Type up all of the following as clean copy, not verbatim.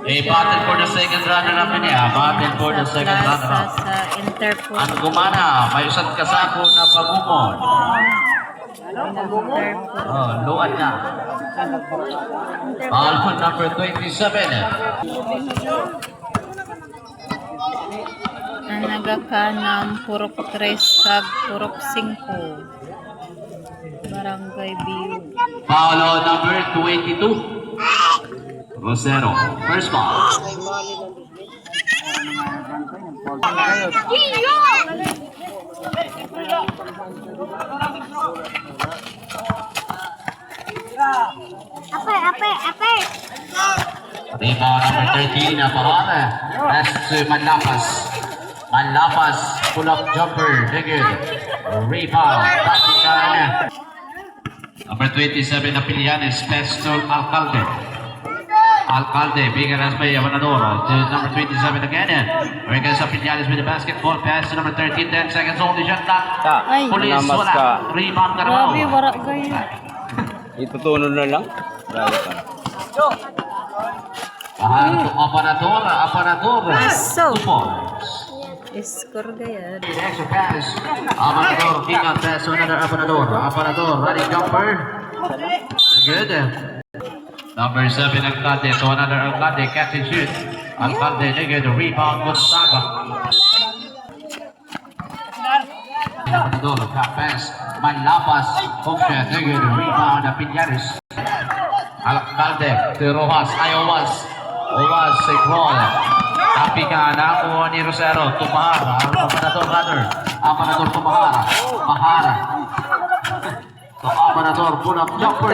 battle for the second runner-up niya. Battle for the second runner-up. Sa Interpol. Ang gumana, may isang kasako na pagumon. Oh, luan na. Alpha number 27. Ang nagakanang purok 3 kag purok 5. Barangay Biu. Paulo number 22. Rosero, first ball. Ape. Rebound number 13 na Bahana. That's to Manlapas. Manlapas, pull-up jumper. Good. Rebound. Tatikan. Number 27 na Pilianes. Pestol Alcalde. Alcalde, bigger as by Avanador. To number 27 again. Regas sa Pilianes with the basketball. Pass to number 13. 10 seconds only. Shot clock. Ay, Police, namas wala. ka. Rebound grabe, Carabao. wara kayo. Itutunog na lang. Grabe ka. Aparador. So. 2 points. Score gaya. Extra pass. Aparador, ingat pass to another Aparador. Aparador, running jumper. Good. Number 7, Alcalde. So another Alcalde, catch and shoot. Alcalde, good. Rebound, Gonzaga. Aparador, cut pass. Manlapas, hook shot, good. Rebound, Piñares. Alcalde, to Rojas, Owas, Crawl. Tapi ka na kuha ni Rosero, Tumahara, Aparador rather. Aparador to Mahara. So Aparador, pull up jumper.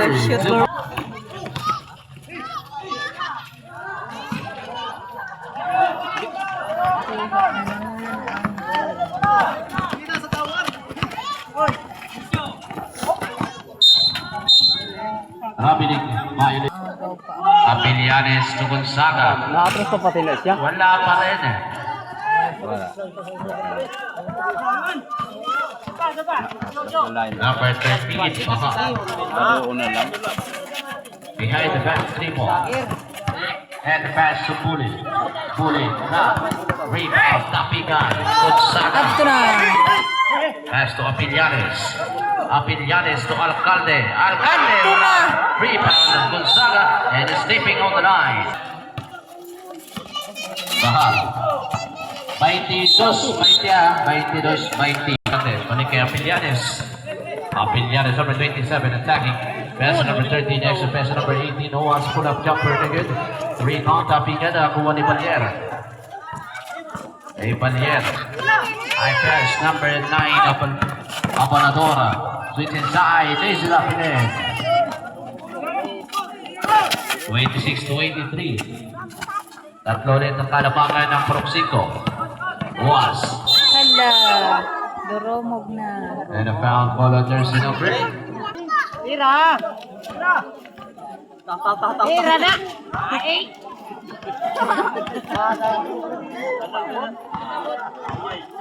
Rabilik, Violet. Abilianes to Gonzaga. Nakatras pa pati na siya. Wala pa rin eh. Wala. Wala yun. Number 13, Baha. Nabuo na lang. Behind the back, 3 ball. And pass to Puli. Puli, rebound, Tapigan, Gonzaga. After na. Pass to Abilianes. Abilianes to Alcalde. Alcalde, rebound, Gonzaga, and slipping on the line. Bahal. 22-20. Balik kay Abilianes. Abilianes, number 27, attacking. Pass number 13, extra pass number 18. Owas, pull up jumper, good. Rebound, Tapigan, kuha ni Balier. Balier. I pass number 9, Apanadora. Switch inside, Daisy Lapines. 26-23. Tatlo ulit ang kalabangan ng Proxico. Was. Hala. Duromog na. And a foul ball on jersey number 8. Ira na.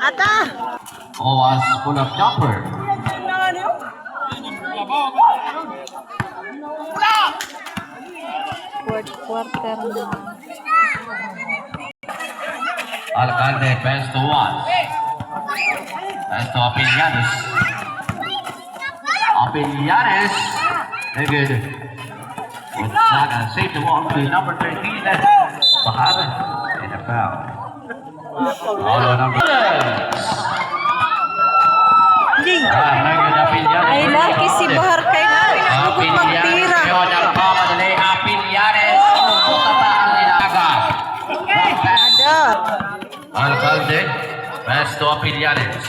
Ata. Was full of jumper. Fourth quarter na. Alcalde pass to Was. Pass to Apilianes. Apilianes. Good. Gonzaga save the ball to number 13. Bahar. And a foul. All on number 6. Ay, laki si Bahar kay na. Pinakabot magtira. Yun ang pamadali. Apilianes. Putabaan nila. Adot. Alcalde. Pass to Apilianes.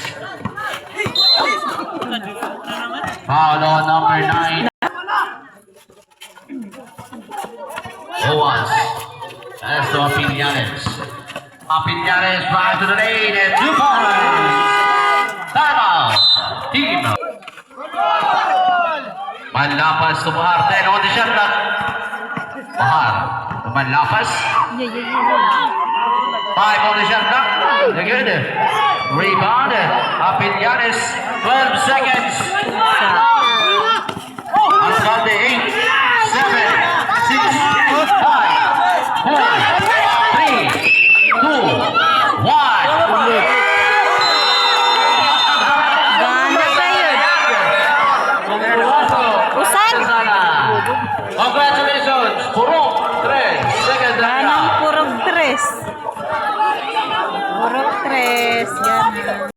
Foul on number 9. Owas. Pass to Apilianes. Apilianes drive to the lane and 2 points. Timeout. Team. Manlapas to Bahar. 10 on the shot clock. Bahar. To Manlapas. 5 on the shot clock. Good. Rebound. Apilianes. 12 seconds. Alcalde